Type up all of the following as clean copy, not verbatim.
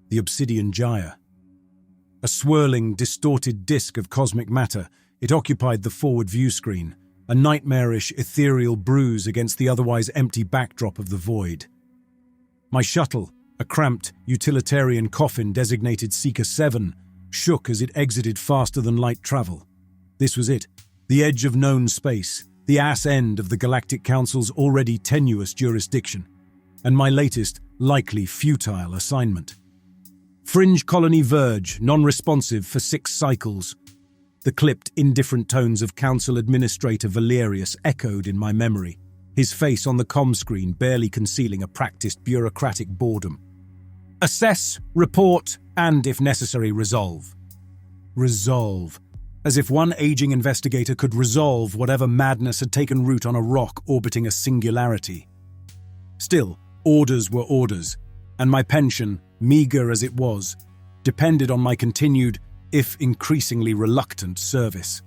the obsidian gyre. A swirling, distorted disk of cosmic matter, it occupied the forward view screen, a nightmarish, ethereal bruise against the otherwise empty backdrop of the void. My shuttle, a cramped, utilitarian coffin designated Seeker 7, shook as it exited faster than light travel. This was it, the edge of known space, the ass end of the Galactic Council's already tenuous jurisdiction, and my latest, likely futile assignment. Fringe colony Verge, non-responsive for 6 cycles. The clipped, indifferent tones of Council Administrator Valerius echoed in my memory, his face on the comm screen barely concealing a practiced bureaucratic boredom. Assess, report, and, if necessary, resolve. Resolve. As if one aging investigator could resolve whatever madness had taken root on a rock orbiting a singularity. Still, orders were orders, and my pension, meager as it was, depended on my continued, if increasingly reluctant, service.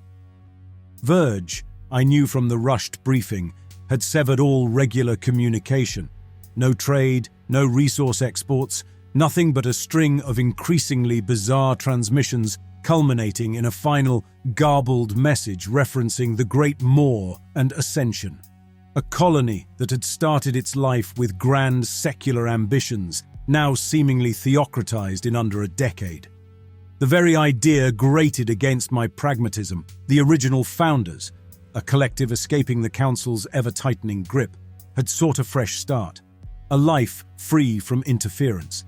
Verge, I knew from the rushed briefing, had severed all regular communication. No trade, no resource exports, nothing but a string of increasingly bizarre transmissions culminating in a final, garbled message referencing the Great Maw and Ascension. A colony that had started its life with grand secular ambitions, now seemingly theocratized in under a decade. The very idea grated against my pragmatism. The original founders, a collective escaping the Council's ever-tightening grip, had sought a fresh start, a life free from interference.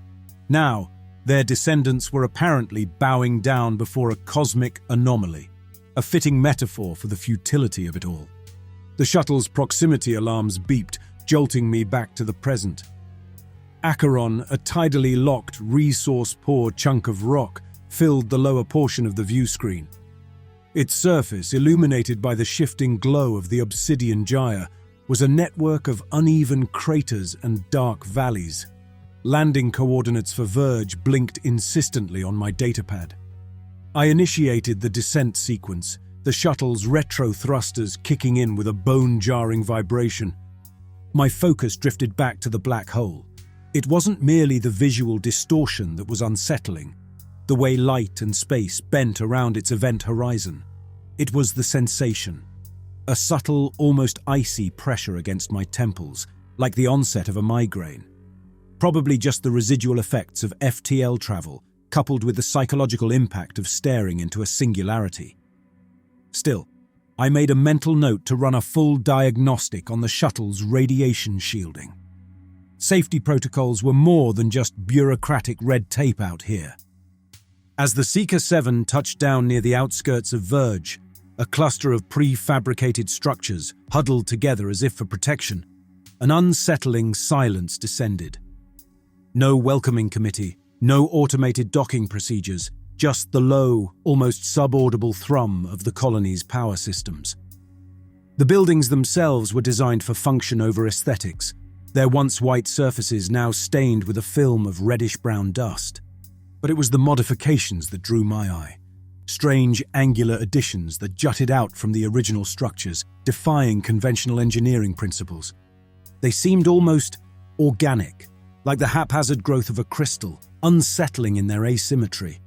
Now, their descendants were apparently bowing down before a cosmic anomaly, a fitting metaphor for the futility of it all. The shuttle's proximity alarms beeped, jolting me back to the present. Acheron, a tidally locked, resource-poor chunk of rock, filled the lower portion of the view screen. Its surface, illuminated by the shifting glow of the obsidian gyre, was a network of uneven craters and dark valleys. Landing coordinates for Verge blinked insistently on my datapad. I initiated the descent sequence, the shuttle's retro thrusters kicking in with a bone-jarring vibration. My focus drifted back to the black hole. It wasn't merely the visual distortion that was unsettling, the way light and space bent around its event horizon. It was the sensation, a subtle, almost icy pressure against my temples, like the onset of a migraine. Probably just the residual effects of FTL travel, coupled with the psychological impact of staring into a singularity. Still, I made a mental note to run a full diagnostic on the shuttle's radiation shielding. Safety protocols were more than just bureaucratic red tape out here. As the Seeker 7 touched down near the outskirts of Verge, a cluster of prefabricated structures huddled together as if for protection, an unsettling silence descended. No welcoming committee, no automated docking procedures, just the low, almost subaudible thrum of the colony's power systems. The buildings themselves were designed for function over aesthetics, their once white surfaces now stained with a film of reddish-brown dust. But it was the modifications that drew my eye. Strange angular additions that jutted out from the original structures, defying conventional engineering principles. They seemed almost organic, like the haphazard growth of a crystal, unsettling in their asymmetry.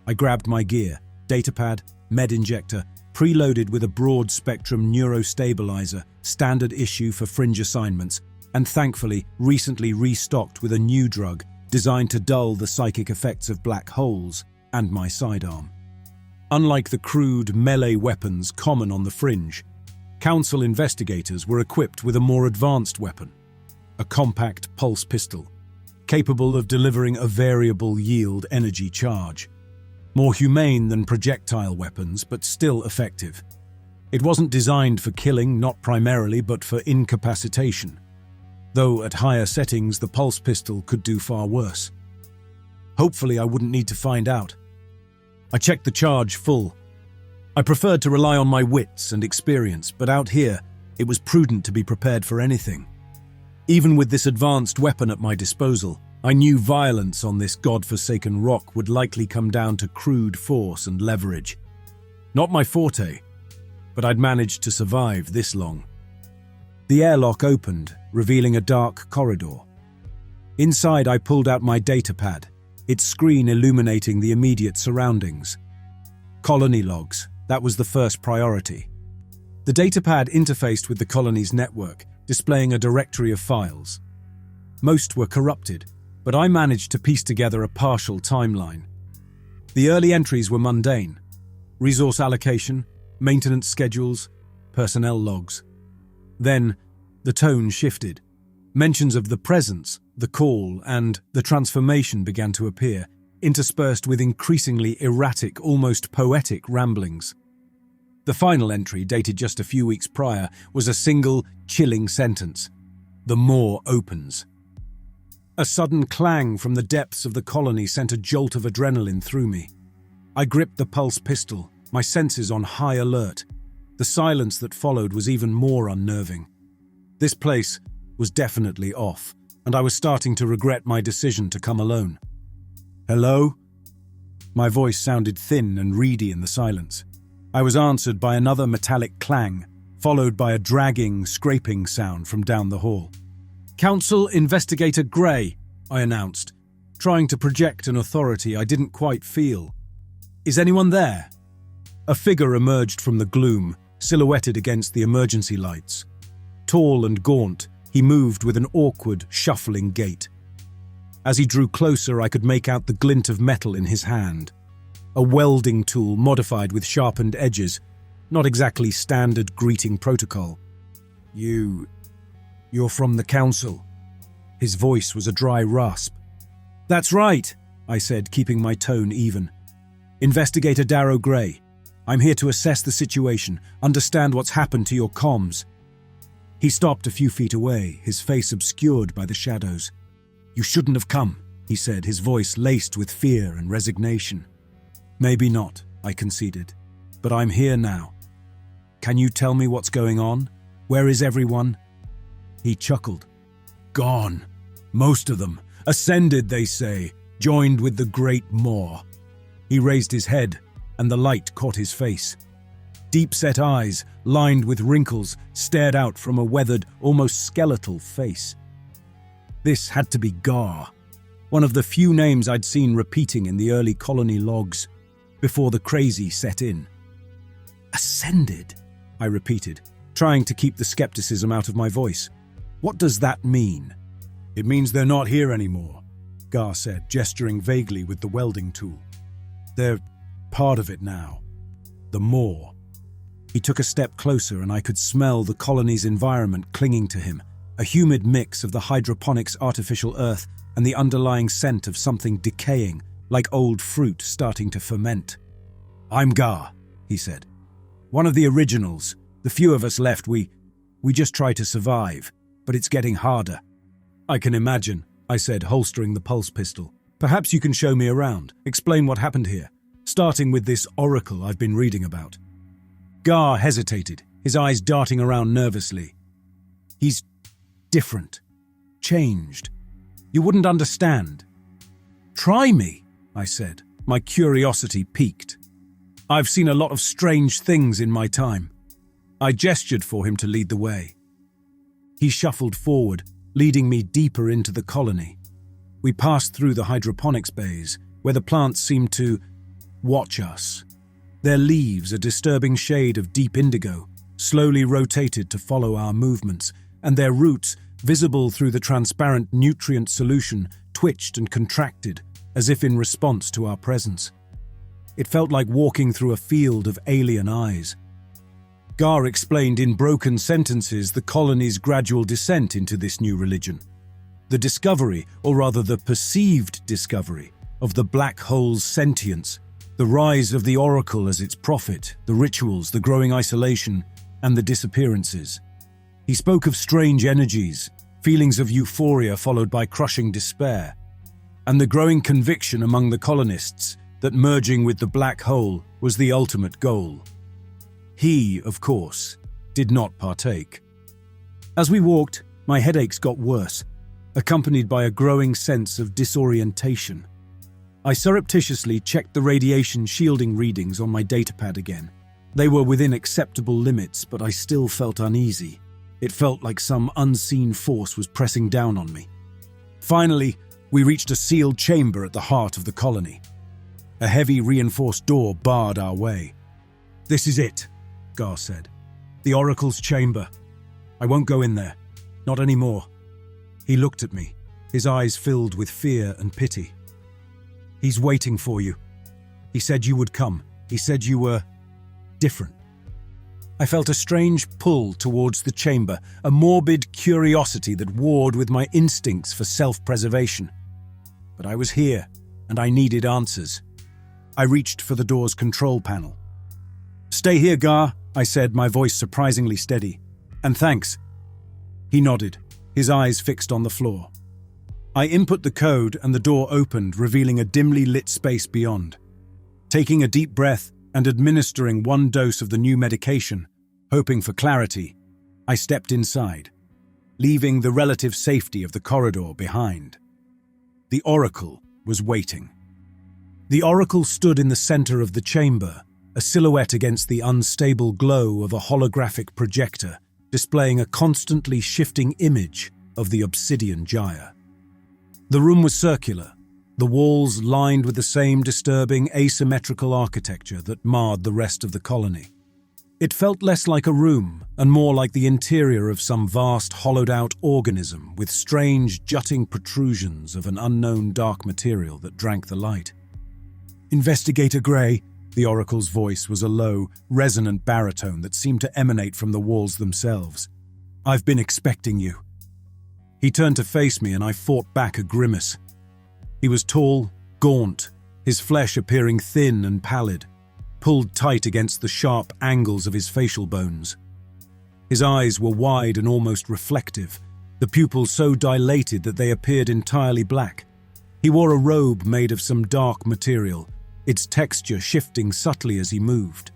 I grabbed my gear, datapad, med injector, preloaded with a broad-spectrum neurostabilizer, standard issue for fringe assignments, and thankfully recently restocked with a new drug designed to dull the psychic effects of black holes and my sidearm. Unlike the crude melee weapons common on the fringe, Council investigators were equipped with a more advanced weapon, a compact pulse pistol, capable of delivering a variable yield energy charge. More humane than projectile weapons, but still effective. It wasn't designed for killing, not primarily, but for incapacitation. Though at higher settings, the pulse pistol could do far worse. Hopefully, I wouldn't need to find out. I checked the charge full. I preferred to rely on my wits and experience, but out here, it was prudent to be prepared for anything. Even with this advanced weapon at my disposal, I knew violence on this godforsaken rock would likely come down to crude force and leverage. Not my forte, but I'd managed to survive this long. The airlock opened, revealing a dark corridor. Inside, I pulled out my datapad, its screen illuminating the immediate surroundings. Colony logs, that was the first priority. The datapad interfaced with the colony's network, displaying a directory of files. Most were corrupted, but I managed to piece together a partial timeline. The early entries were mundane: resource allocation, maintenance schedules, personnel logs. Then, the tone shifted. Mentions of the presence, the call, and the transformation began to appear, interspersed with increasingly erratic, almost poetic ramblings. The final entry, dated just a few weeks prior, was a single, chilling sentence: "The Maw opens." A sudden clang from the depths of the colony sent a jolt of adrenaline through me. I gripped the pulse pistol, my senses on high alert. The silence that followed was even more unnerving. This place was definitely off, and I was starting to regret my decision to come alone. "Hello?" My voice sounded thin and reedy in the silence. I was answered by another metallic clang, followed by a dragging, scraping sound from down the hall. "Council Investigator Gray," I announced, trying to project an authority I didn't quite feel. "Is anyone there?" A figure emerged from the gloom, silhouetted against the emergency lights. Tall and gaunt, he moved with an awkward, shuffling gait. As he drew closer, I could make out the glint of metal in his hand. A welding tool modified with sharpened edges, not exactly standard greeting protocol. You're from the council." His voice was a dry rasp. "That's right," I said, keeping my tone even. "Investigator Darrow Gray. I'm here to assess the situation, understand what's happened to your comms." He stopped a few feet away, his face obscured by the shadows. "You shouldn't have come," he said, his voice laced with fear and resignation. "Maybe not," I conceded, "but I'm here now. Can you tell me what's going on? Where is everyone?" He chuckled. "Gone. Most of them. Ascended, they say, joined with the Great Maw." He raised his head, and the light caught his face. Deep-set eyes, lined with wrinkles, stared out from a weathered, almost skeletal face. This had to be Gar, one of the few names I'd seen repeating in the early colony logs, before the crazy set in. "Ascended," I repeated, trying to keep the skepticism out of my voice. "What does that mean?" "It means they're not here anymore," Gar said, gesturing vaguely with the welding tool. "They're part of it now. The Maw." He took a step closer and I could smell the colony's environment clinging to him, a humid mix of the hydroponics artificial earth and the underlying scent of something decaying, like old fruit starting to ferment. "I'm Gar," he said. "One of the originals. The few of us left, we just try to survive, but it's getting harder." "I can imagine," I said, holstering the pulse pistol. "Perhaps you can show me around, explain what happened here, starting with this oracle I've been reading about." Gar hesitated, his eyes darting around nervously. "He's different. Changed. You wouldn't understand." "Try me," I said, my curiosity piqued. "I've seen a lot of strange things in my time." I gestured for him to lead the way. He shuffled forward, leading me deeper into the colony. We passed through the hydroponics bays, where the plants seemed to watch us. Their leaves, a disturbing shade of deep indigo, slowly rotated to follow our movements, and their roots, visible through the transparent nutrient solution, twitched and contracted, as if in response to our presence. It felt like walking through a field of alien eyes. Gar explained in broken sentences the colony's gradual descent into this new religion. The discovery, or rather the perceived discovery, of the black hole's sentience, the rise of the oracle as its prophet, the rituals, the growing isolation, and the disappearances. He spoke of strange energies, feelings of euphoria followed by crushing despair, and the growing conviction among the colonists that merging with the black hole was the ultimate goal. He, of course, did not partake. As we walked, my headaches got worse, accompanied by a growing sense of disorientation. I surreptitiously checked the radiation shielding readings on my datapad again. They were within acceptable limits, but I still felt uneasy. It felt like some unseen force was pressing down on me. Finally, We reached a sealed chamber at the heart of the colony. A heavy reinforced door barred our way. "This is it," Gar said. "The Oracle's chamber. I won't go in there. Not anymore." He looked at me, his eyes filled with fear and pity. "He's waiting for you. He said you would come. He said you were different." I felt a strange pull towards the chamber, a morbid curiosity that warred with my instincts for self-preservation. But I was here, and I needed answers. I reached for the door's control panel. "Stay here, Gar," I said, my voice surprisingly steady. "And thanks." He nodded, his eyes fixed on the floor. I input the code and the door opened, revealing a dimly lit space beyond. Taking a deep breath and administering one dose of the new medication, hoping for clarity, I stepped inside, leaving the relative safety of the corridor behind. The Oracle was waiting. The Oracle stood in the center of the chamber, a silhouette against the unstable glow of a holographic projector, displaying a constantly shifting image of the Obsidian Gyre. The room was circular, the walls lined with the same disturbing asymmetrical architecture that marred the rest of the colony. It felt less like a room and more like the interior of some vast hollowed-out organism with strange jutting protrusions of an unknown dark material that drank the light. "Investigator Gray," the Oracle's voice was a low, resonant baritone that seemed to emanate from the walls themselves. "I've been expecting you." He turned to face me and I fought back a grimace. He was tall, gaunt, his flesh appearing thin and pallid, pulled tight against the sharp angles of his facial bones. His eyes were wide and almost reflective, the pupils so dilated that they appeared entirely black. He wore a robe made of some dark material, its texture shifting subtly as he moved.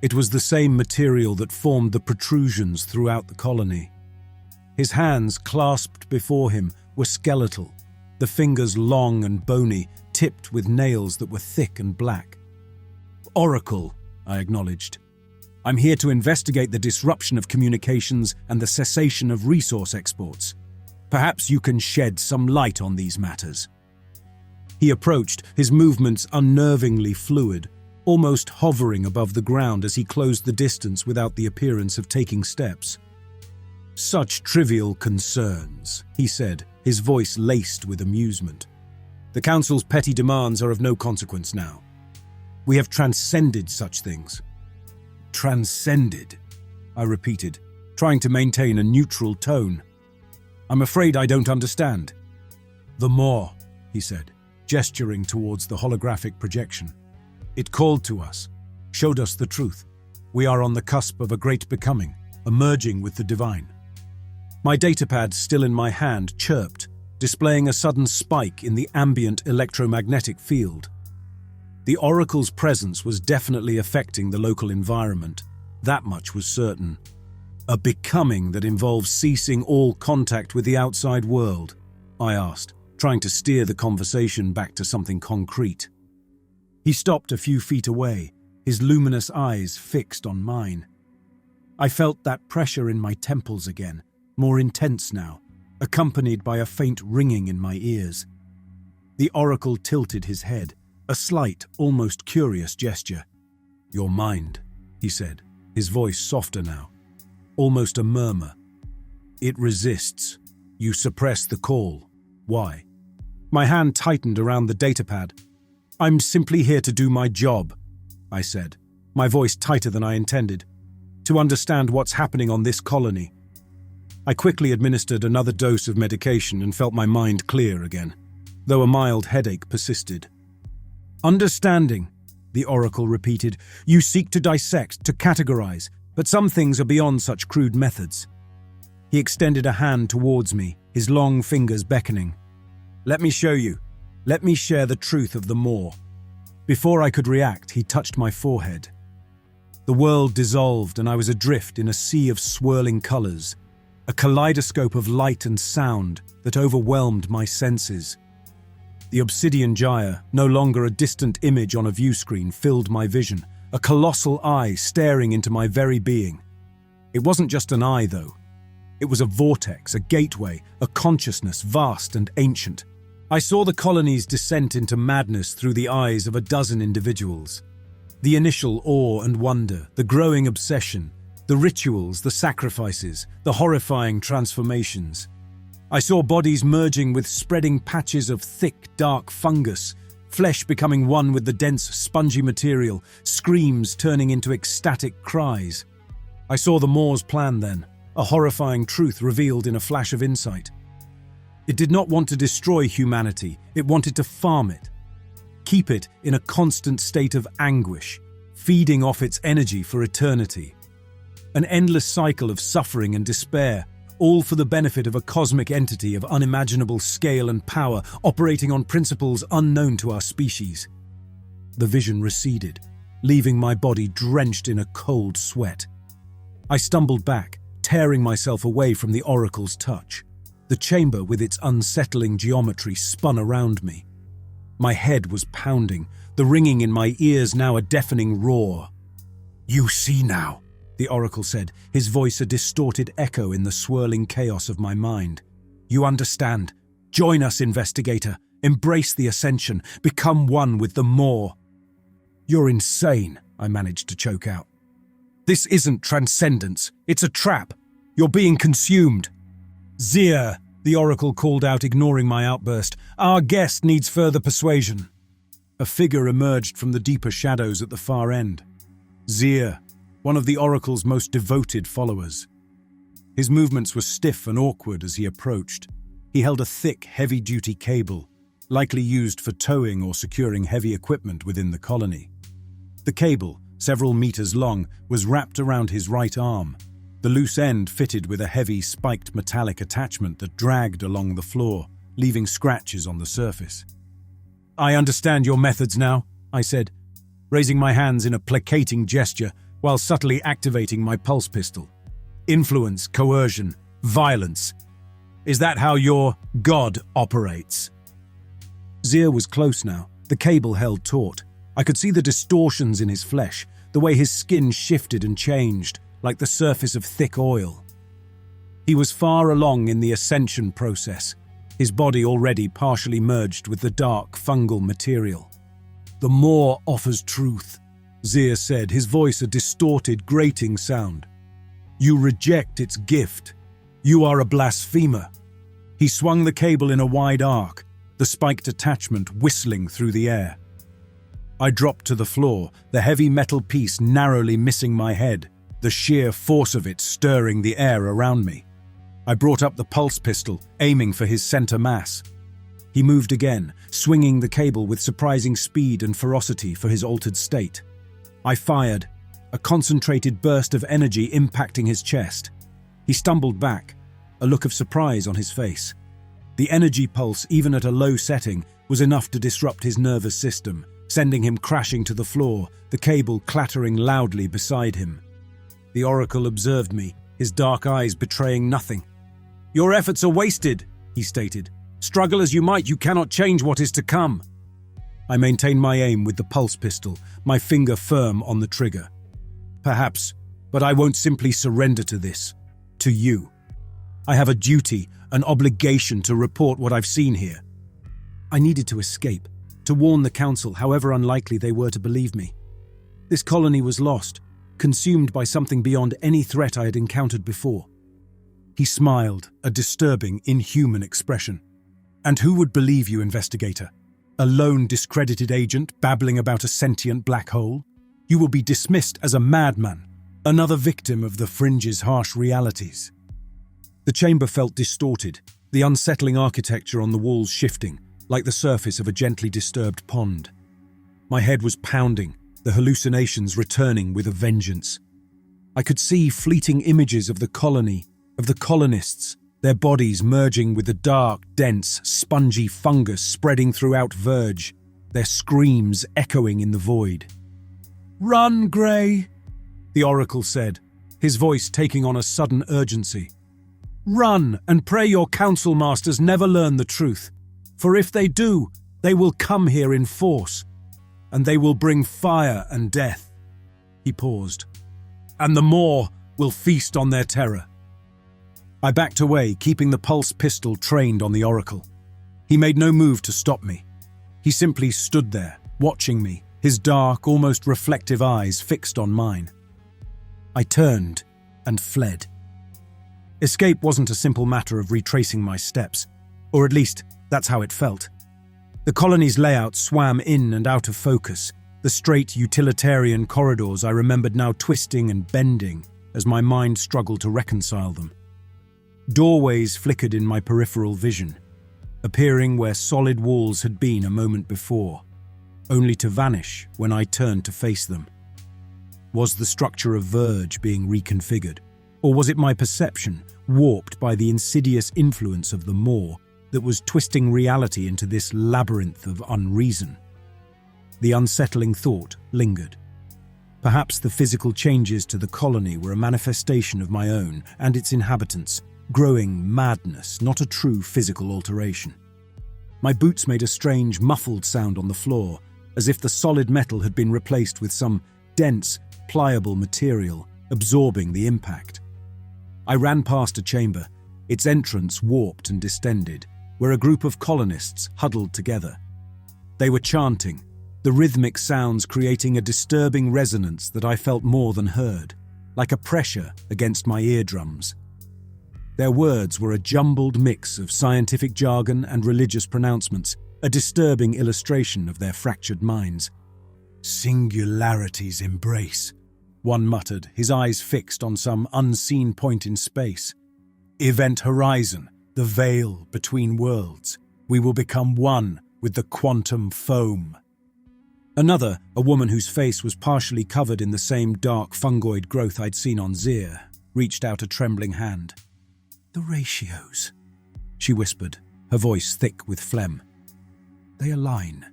It was the same material that formed the protrusions throughout the colony. His hands, clasped before him, were skeletal, the fingers long and bony, tipped with nails that were thick and black. "Oracle," I acknowledged. "I'm here to investigate the disruption of communications and the cessation of resource exports. Perhaps you can shed some light on these matters." He approached, his movements unnervingly fluid, almost hovering above the ground as he closed the distance without the appearance of taking steps. "Such trivial concerns," he said, his voice laced with amusement. "The Council's petty demands are of no consequence now. We have transcended such things." "Transcended," I repeated, trying to maintain a neutral tone. "I'm afraid I don't understand." "The more," he said, gesturing towards the holographic projection. "It called to us, showed us the truth. We are on the cusp of a great becoming, emerging with the divine." My datapad, still in my hand, chirped, displaying a sudden spike in the ambient electromagnetic field. The Oracle's presence was definitely affecting the local environment. That much was certain. A becoming that involves ceasing all contact with the outside world, I asked, trying to steer the conversation back to something concrete. He stopped a few feet away, his luminous eyes fixed on mine. I felt that pressure in my temples again, more intense now, accompanied by a faint ringing in my ears. The Oracle tilted his head, a slight, almost curious gesture. "Your mind," he said, his voice softer now, almost a murmur. "It resists. You suppress the call. Why?" My hand tightened around the datapad. "I'm simply here to do my job," I said, my voice tighter than I intended, "to understand what's happening on this colony." I quickly administered another dose of medication and felt my mind clear again, though a mild headache persisted. "Understanding," the Oracle repeated. "You seek to dissect, to categorize, but some things are beyond such crude methods." He extended a hand towards me, his long fingers beckoning. "Let me show you. Let me share the truth of the more." Before I could react, he touched my forehead. The world dissolved and I was adrift in a sea of swirling colors, a kaleidoscope of light and sound that overwhelmed my senses. The Obsidian Gyre, no longer a distant image on a view screen, filled my vision, a colossal eye staring into my very being. It wasn't just an eye, though. It was a vortex, a gateway, a consciousness vast and ancient. I saw the colony's descent into madness through the eyes of a dozen individuals. The initial awe and wonder, the growing obsession, the rituals, the sacrifices, the horrifying transformations. I saw bodies merging with spreading patches of thick, dark fungus, flesh becoming one with the dense, spongy material, screams turning into ecstatic cries. I saw the Moor's plan then, a horrifying truth revealed in a flash of insight. It did not want to destroy humanity, it wanted to farm it. Keep it in a constant state of anguish, feeding off its energy for eternity. An endless cycle of suffering and despair, all for the benefit of a cosmic entity of unimaginable scale and power, operating on principles unknown to our species. The vision receded, leaving my body drenched in a cold sweat. I stumbled back, tearing myself away from the oracle's touch. The chamber with its unsettling geometry spun around me. My head was pounding, the ringing in my ears now a deafening roar. "You see now," the oracle said, his voice a distorted echo in the swirling chaos of my mind. "You understand. Join us, investigator. Embrace the ascension. Become one with the Moor." "You're insane," I managed to choke out. "This isn't transcendence. It's a trap. You're being consumed." "Zir," the oracle called out, ignoring my outburst. "Our guest needs further persuasion." A figure emerged from the deeper shadows at the far end. Zir, one of the oracle's most devoted followers. His movements were stiff and awkward as he approached. He held a thick, heavy-duty cable, likely used for towing or securing heavy equipment within the colony. The cable, several meters long, was wrapped around his right arm, the loose end fitted with a heavy, spiked metallic attachment that dragged along the floor, leaving scratches on the surface. "I understand your methods now," I said, raising my hands in a placating gesture while subtly activating my pulse pistol. "Influence, coercion, violence. Is that how your god operates?" Zir was close now, the cable held taut. I could see the distortions in his flesh, the way his skin shifted and changed, like the surface of thick oil. He was far along in the ascension process, his body already partially merged with the dark fungal material. "The Moor offers truth," Zir said, his voice a distorted, grating sound. "You reject its gift. You are a blasphemer." He swung the cable in a wide arc, the spiked attachment whistling through the air. I dropped to the floor, the heavy metal piece narrowly missing my head, the sheer force of it stirring the air around me. I brought up the pulse pistol, aiming for his center mass. He moved again, swinging the cable with surprising speed and ferocity for his altered state. I fired, a concentrated burst of energy impacting his chest. He stumbled back, a look of surprise on his face. The energy pulse, even at a low setting, was enough to disrupt his nervous system, sending him crashing to the floor, the cable clattering loudly beside him. The oracle observed me, his dark eyes betraying nothing. "Your efforts are wasted," he stated. "Struggle as you might, you cannot change what is to come." I maintained my aim with the pulse pistol, my finger firm on the trigger. "Perhaps, but I won't simply surrender to this. To you. I have a duty, an obligation to report what I've seen here." I needed to escape, to warn the council, however unlikely they were to believe me. This colony was lost, consumed by something beyond any threat I had encountered before. He smiled, a disturbing, inhuman expression. "And who would believe you, investigator? A lone, discredited agent babbling about a sentient black hole? You will be dismissed as a madman, another victim of the Fringe's harsh realities." The chamber felt distorted, the unsettling architecture on the walls shifting, like the surface of a gently disturbed pond. My head was pounding, the hallucinations returning with a vengeance. I could see fleeting images of the colony, of the colonists, their bodies merging with the dark, dense, spongy fungus spreading throughout Verge, their screams echoing in the void. "Run, Grey," the oracle said, his voice taking on a sudden urgency. "Run and pray your council masters never learn the truth, for if they do, they will come here in force, and they will bring fire and death." He paused. "And the Moor will feast on their terror." I backed away, keeping the pulse pistol trained on the oracle. He made no move to stop me. He simply stood there, watching me, his dark, almost reflective eyes fixed on mine. I turned and fled. Escape wasn't a simple matter of retracing my steps, or at least that's how it felt. The colony's layout swam in and out of focus, the straight utilitarian corridors I remembered now twisting and bending as my mind struggled to reconcile them. Doorways flickered in my peripheral vision, appearing where solid walls had been a moment before, only to vanish when I turned to face them. Was the structure of Verge being reconfigured, or was it my perception, warped by the insidious influence of the Maw, that was twisting reality into this labyrinth of unreason? The unsettling thought lingered. Perhaps the physical changes to the colony were a manifestation of my own and its inhabitants' growing madness, not a true physical alteration. My boots made a strange, muffled sound on the floor, as if the solid metal had been replaced with some dense, pliable material, absorbing the impact. I ran past a chamber, its entrance warped and distended, where a group of colonists huddled together. They were chanting, the rhythmic sounds creating a disturbing resonance that I felt more than heard, like a pressure against my eardrums. Their words were a jumbled mix of scientific jargon and religious pronouncements, a disturbing illustration of their fractured minds. "Singularity's embrace," one muttered, his eyes fixed on some unseen point in space. "Event horizon, the veil between worlds. We will become one with the quantum foam." Another, a woman whose face was partially covered in the same dark fungoid growth I'd seen on Zir, reached out a trembling hand. "The ratios," she whispered, her voice thick with phlegm. "They align.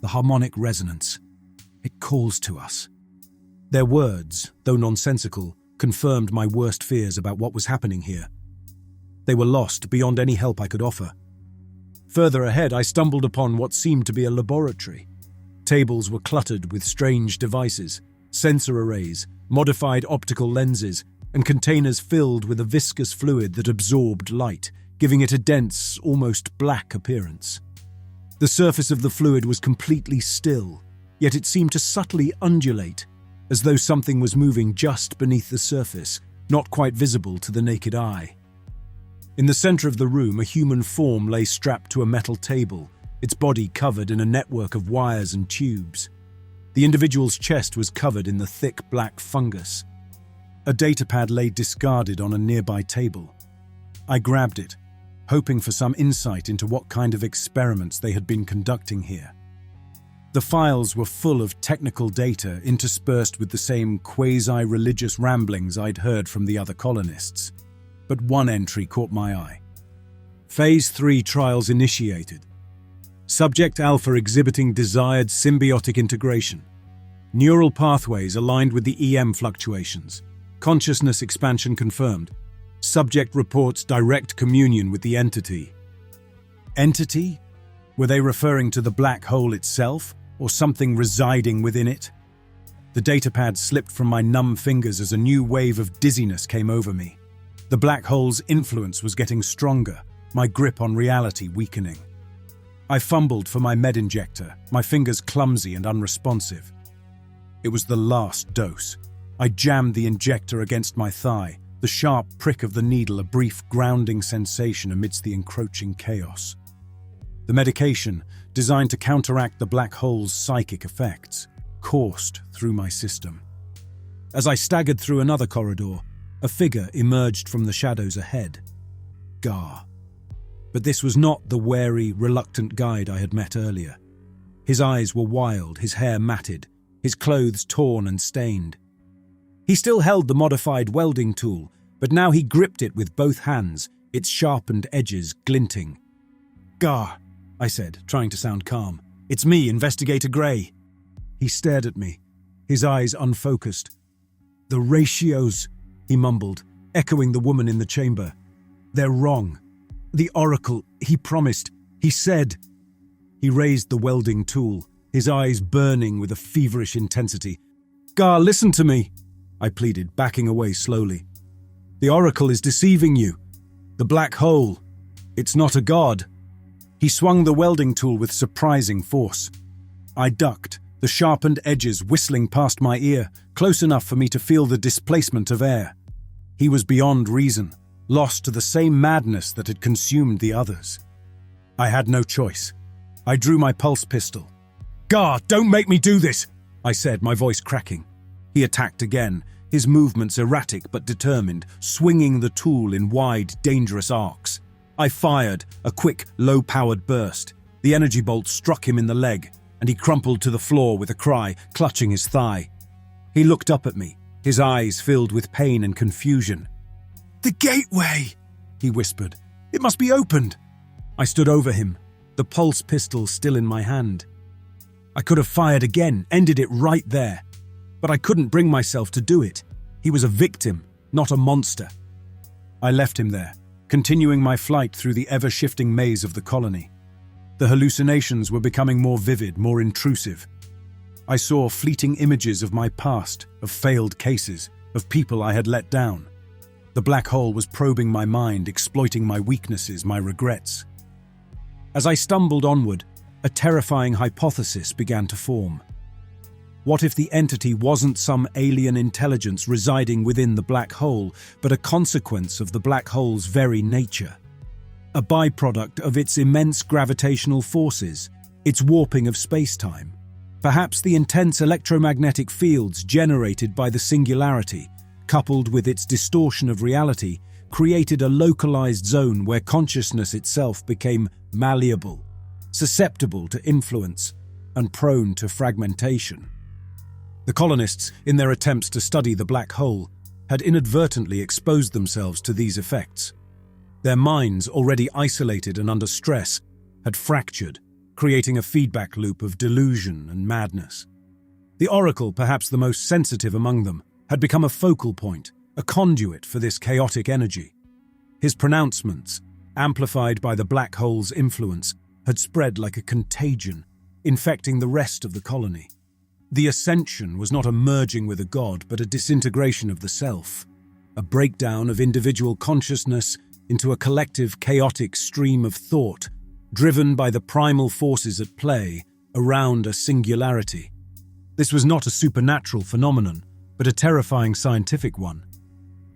The harmonic resonance. It calls to us." Their words, though nonsensical, confirmed my worst fears about what was happening here. They were lost beyond any help I could offer. Further ahead, I stumbled upon what seemed to be a laboratory. Tables were cluttered with strange devices, sensor arrays, modified optical lenses, and containers filled with a viscous fluid that absorbed light, giving it a dense, almost black appearance. The surface of the fluid was completely still, yet it seemed to subtly undulate, as though something was moving just beneath the surface, not quite visible to the naked eye. In the center of the room, a human form lay strapped to a metal table, its body covered in a network of wires and tubes. The individual's chest was covered in the thick black fungus. A datapad lay discarded on a nearby table. I grabbed it, hoping for some insight into what kind of experiments they had been conducting here. The files were full of technical data interspersed with the same quasi-religious ramblings I'd heard from the other colonists. But one entry caught my eye. Phase 3 trials initiated. Subject Alpha exhibiting desired symbiotic integration. Neural pathways aligned with the EM fluctuations. Consciousness expansion confirmed. Subject reports direct communion with the entity. Entity? Were they referring to the black hole itself, or something residing within it? The datapad slipped from my numb fingers as a new wave of dizziness came over me. The black hole's influence was getting stronger, my grip on reality weakening. I fumbled for my med injector, my fingers clumsy and unresponsive. It was the last dose. I jammed the injector against my thigh, the sharp prick of the needle a brief grounding sensation amidst the encroaching chaos. The medication, designed to counteract the black hole's psychic effects, coursed through my system. As I staggered through another corridor, a figure emerged from the shadows ahead. Gar. But this was not the wary, reluctant guide I had met earlier. His eyes were wild, his hair matted, his clothes torn and stained. He still held the modified welding tool, but now he gripped it with both hands, its sharpened edges glinting. "Gar," I said, trying to sound calm. "It's me, Investigator Gray." He stared at me, his eyes unfocused. "The ratios," he mumbled, echoing the woman in the chamber. "They're wrong. The Oracle, he promised, he said." He raised the welding tool, his eyes burning with a feverish intensity. "Gar, listen to me," I pleaded, backing away slowly. "The Oracle is deceiving you. The black hole, it's not a god." He swung the welding tool with surprising force. I ducked, the sharpened edges whistling past my ear, close enough for me to feel the displacement of air. He was beyond reason, lost to the same madness that had consumed the others. I had no choice. I drew my pulse pistol. "God, don't make me do this!" I said, my voice cracking. He attacked again, his movements erratic but determined, swinging the tool in wide, dangerous arcs. I fired, a quick, low-powered burst. The energy bolt struck him in the leg, and he crumpled to the floor with a cry, clutching his thigh. He looked up at me, his eyes filled with pain and confusion. "The gateway!" he whispered. "It must be opened!" I stood over him, the pulse pistol still in my hand. I could have fired again, ended it right there. But I couldn't bring myself to do it. He was a victim, not a monster. I left him there, continuing my flight through the ever-shifting maze of the colony. The hallucinations were becoming more vivid, more intrusive. I saw fleeting images of my past, of failed cases, of people I had let down. The black hole was probing my mind, exploiting my weaknesses, my regrets. As I stumbled onward, a terrifying hypothesis began to form. What if the entity wasn't some alien intelligence residing within the black hole, but a consequence of the black hole's very nature? A byproduct of its immense gravitational forces, its warping of space-time. Perhaps the intense electromagnetic fields generated by the singularity, coupled with its distortion of reality, created a localized zone where consciousness itself became malleable, susceptible to influence, and prone to fragmentation. The colonists, in their attempts to study the black hole, had inadvertently exposed themselves to these effects. Their minds, already isolated and under stress, had fractured, creating a feedback loop of delusion and madness. The Oracle, perhaps the most sensitive among them, had become a focal point, a conduit for this chaotic energy. His pronouncements, amplified by the black hole's influence, had spread like a contagion, infecting the rest of the colony. The ascension was not a merging with a god, but a disintegration of the self, a breakdown of individual consciousness into a collective chaotic stream of thought, driven by the primal forces at play around a singularity. This was not a supernatural phenomenon, but a terrifying scientific one,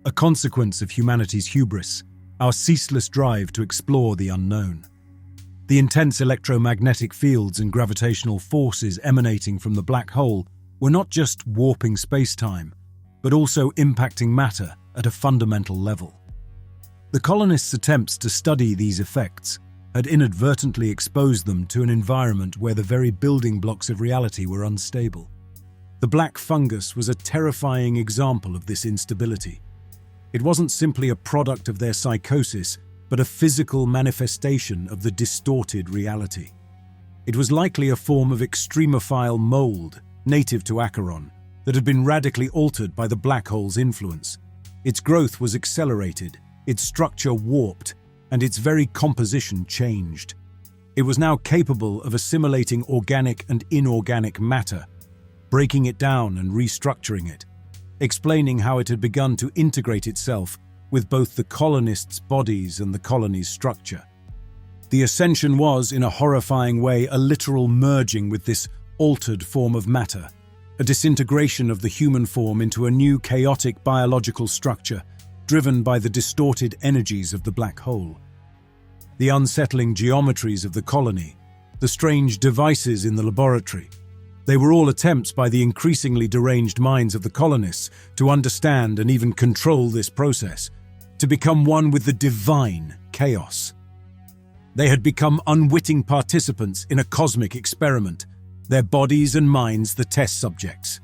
a consequence of humanity's hubris, our ceaseless drive to explore the unknown. The intense electromagnetic fields and gravitational forces emanating from the black hole were not just warping space-time, but also impacting matter at a fundamental level. The colonists' attempts to study these effects had inadvertently exposed them to an environment where the very building blocks of reality were unstable. The black fungus was a terrifying example of this instability. It wasn't simply a product of their psychosis, but a physical manifestation of the distorted reality. It was likely a form of extremophile mold, native to Acheron, that had been radically altered by the black hole's influence. Its growth was accelerated, its structure warped, and its very composition changed. It was now capable of assimilating organic and inorganic matter, breaking it down and restructuring it, explaining how it had begun to integrate itself with both the colonists' bodies and the colony's structure. The ascension was, in a horrifying way, a literal merging with this altered form of matter, a disintegration of the human form into a new chaotic biological structure, driven by the distorted energies of the black hole. The unsettling geometries of the colony, the strange devices in the laboratory, they were all attempts by the increasingly deranged minds of the colonists to understand and even control this process, to become one with the divine chaos. They had become unwitting participants in a cosmic experiment, their bodies and minds the test subjects.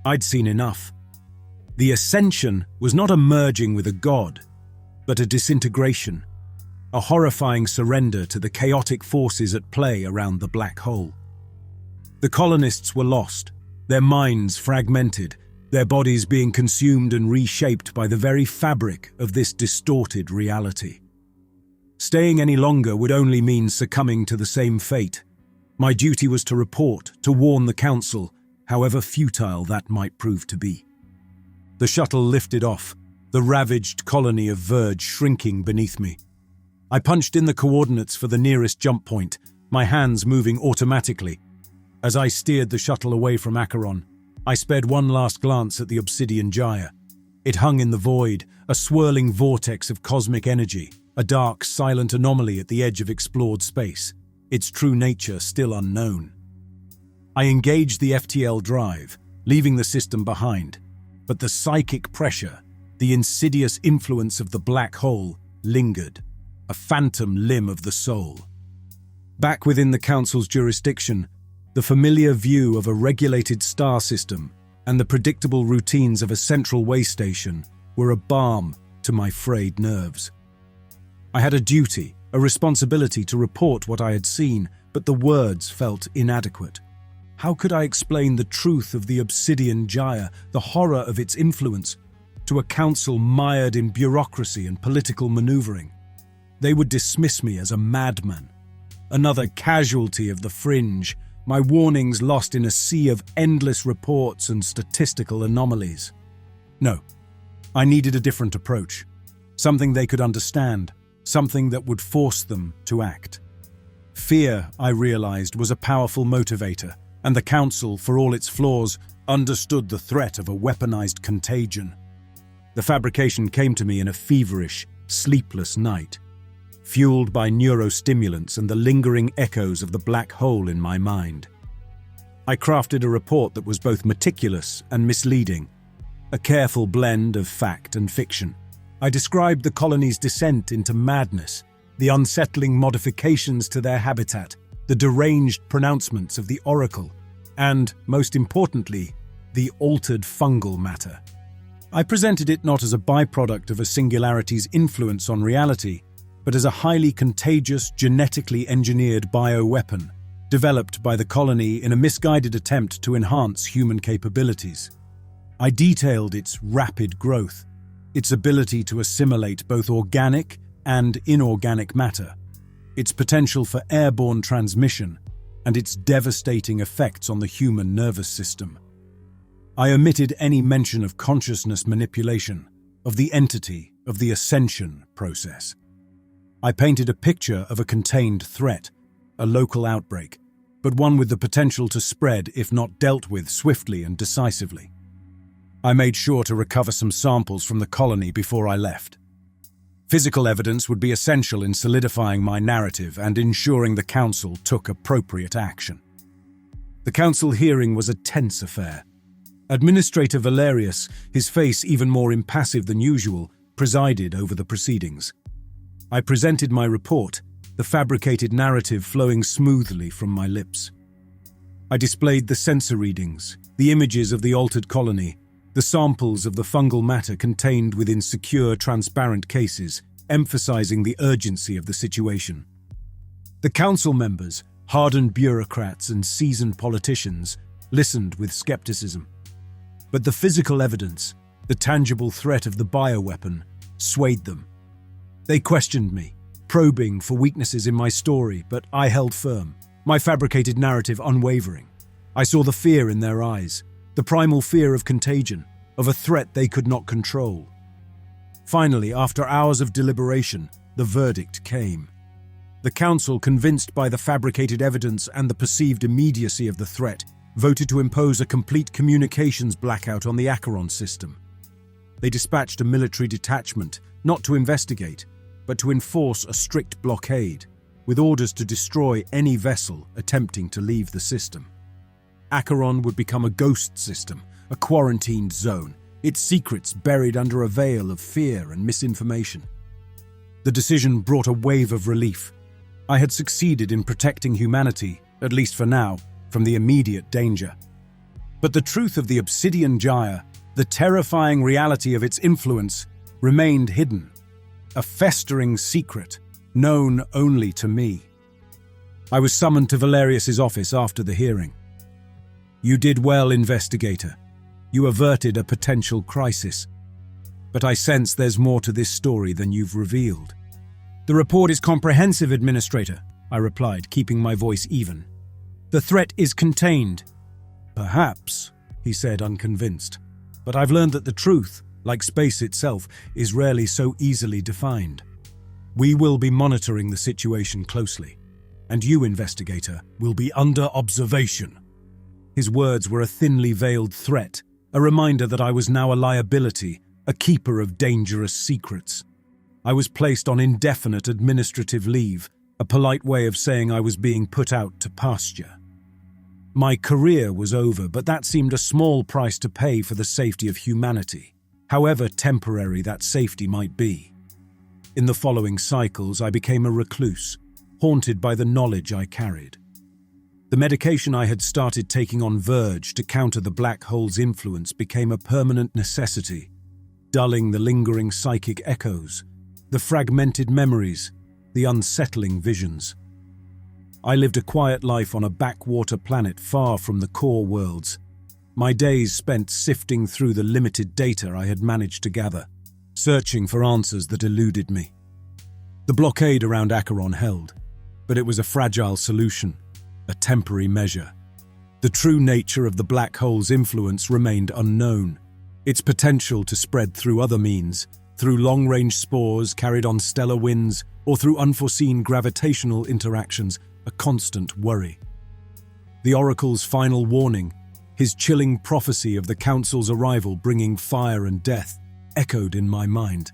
I'd seen enough. The ascension was not a merging with a god, but a disintegration, a horrifying surrender to the chaotic forces at play around the black hole. The colonists were lost, their minds fragmented, their bodies being consumed and reshaped by the very fabric of this distorted reality. Staying any longer would only mean succumbing to the same fate. My duty was to report, to warn the council, however futile that might prove to be. The shuttle lifted off, the ravaged colony of Verge shrinking beneath me. I punched in the coordinates for the nearest jump point, my hands moving automatically. As I steered the shuttle away from Acheron, I sped one last glance at the obsidian gyre. It hung in the void, a swirling vortex of cosmic energy, a dark, silent anomaly at the edge of explored space, its true nature still unknown. I engaged the FTL drive, leaving the system behind, but the psychic pressure, the insidious influence of the black hole, lingered, a phantom limb of the soul. Back within the Council's jurisdiction, the familiar view of a regulated star system and the predictable routines of a central way station were a balm to my frayed nerves. I had a duty, a responsibility to report what I had seen, but the words felt inadequate. How could I explain the truth of the obsidian gyre, the horror of its influence, to a council mired in bureaucracy and political maneuvering? They would dismiss me as a madman, another casualty of the fringe, my warnings lost in a sea of endless reports and statistical anomalies. No, I needed a different approach, something they could understand, something that would force them to act. Fear, I realized, was a powerful motivator, and the Council, for all its flaws, understood the threat of a weaponized contagion. The fabrication came to me in a feverish, sleepless night, fueled by neurostimulants and the lingering echoes of the black hole in my mind. I crafted a report that was both meticulous and misleading, a careful blend of fact and fiction. I described the colony's descent into madness, the unsettling modifications to their habitat, the deranged pronouncements of the Oracle, and, most importantly, the altered fungal matter. I presented it not as a byproduct of a singularity's influence on reality, but as a highly contagious, genetically engineered bioweapon, developed by the colony in a misguided attempt to enhance human capabilities. I detailed its rapid growth, its ability to assimilate both organic and inorganic matter, its potential for airborne transmission, and its devastating effects on the human nervous system. I omitted any mention of consciousness manipulation, of the entity, of the ascension process. I painted a picture of a contained threat, a local outbreak, but one with the potential to spread if not dealt with swiftly and decisively. I made sure to recover some samples from the colony before I left. Physical evidence would be essential in solidifying my narrative and ensuring the Council took appropriate action. The Council hearing was a tense affair. Administrator Valerius, his face even more impassive than usual, presided over the proceedings. I presented my report, the fabricated narrative flowing smoothly from my lips. I displayed the sensor readings, the images of the altered colony, the samples of the fungal matter contained within secure, transparent cases, emphasizing the urgency of the situation. The council members, hardened bureaucrats and seasoned politicians, listened with skepticism. But the physical evidence, the tangible threat of the bioweapon, swayed them. They questioned me, probing for weaknesses in my story, but I held firm, my fabricated narrative unwavering. I saw the fear in their eyes, the primal fear of contagion, of a threat they could not control. Finally, after hours of deliberation, the verdict came. The council, convinced by the fabricated evidence and the perceived immediacy of the threat, voted to impose a complete communications blackout on the Acheron system. They dispatched a military detachment, not to investigate, but to enforce a strict blockade, with orders to destroy any vessel attempting to leave the system. Acheron would become a ghost system, a quarantined zone, its secrets buried under a veil of fear and misinformation. The decision brought a wave of relief. I had succeeded in protecting humanity, at least for now, from the immediate danger. But the truth of the obsidian gyre, the terrifying reality of its influence, remained hidden, a festering secret known only to me. I was summoned to Valerius's office after the hearing. "You did well, investigator. You averted a potential crisis. But I sense there's more to this story than you've revealed." "The report is comprehensive, Administrator," I replied, keeping my voice even. "The threat is contained." "Perhaps," he said, unconvinced. "But I've learned that the truth, like space itself, is rarely so easily defined. We will be monitoring the situation closely, and you, investigator, will be under observation." His words were a thinly veiled threat, a reminder that I was now a liability, a keeper of dangerous secrets. I was placed on indefinite administrative leave, a polite way of saying I was being put out to pasture. My career was over, but that seemed a small price to pay for the safety of humanity, however temporary that safety might be. In the following cycles, I became a recluse, haunted by the knowledge I carried. The medication I had started taking on Verge to counter the black hole's influence became a permanent necessity, dulling the lingering psychic echoes, the fragmented memories, the unsettling visions. I lived a quiet life on a backwater planet far from the core worlds, my days spent sifting through the limited data I had managed to gather, searching for answers that eluded me. The blockade around Acheron held, but it was a fragile solution, a temporary measure. The true nature of the black hole's influence remained unknown, its potential to spread through other means, through long-range spores carried on stellar winds, or through unforeseen gravitational interactions, a constant worry. The Oracle's final warning, his chilling prophecy of the Council's arrival bringing fire and death, echoed in my mind.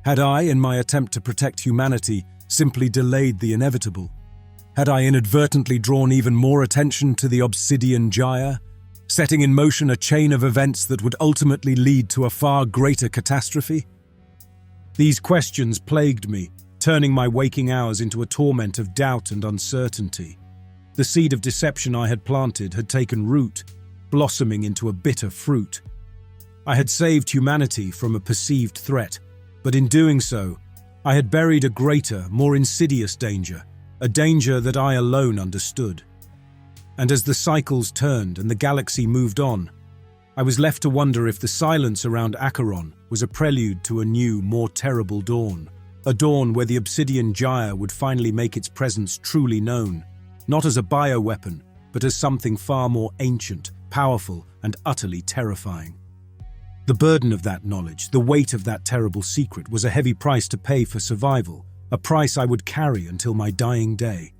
Had I, in my attempt to protect humanity, simply delayed the inevitable? Had I inadvertently drawn even more attention to the Obsidian Gyre, setting in motion a chain of events that would ultimately lead to a far greater catastrophe? These questions plagued me, turning my waking hours into a torment of doubt and uncertainty. The seed of deception I had planted had taken root, blossoming into a bitter fruit. I had saved humanity from a perceived threat, but in doing so, I had buried a greater, more insidious danger, a danger that I alone understood. And as the cycles turned and the galaxy moved on, I was left to wonder if the silence around Acheron was a prelude to a new, more terrible dawn. A dawn where the Obsidian Gyre would finally make its presence truly known, not as a bioweapon, but as something far more ancient, powerful, and utterly terrifying. The burden of that knowledge, the weight of that terrible secret, was a heavy price to pay for survival, a price I would carry until my dying day.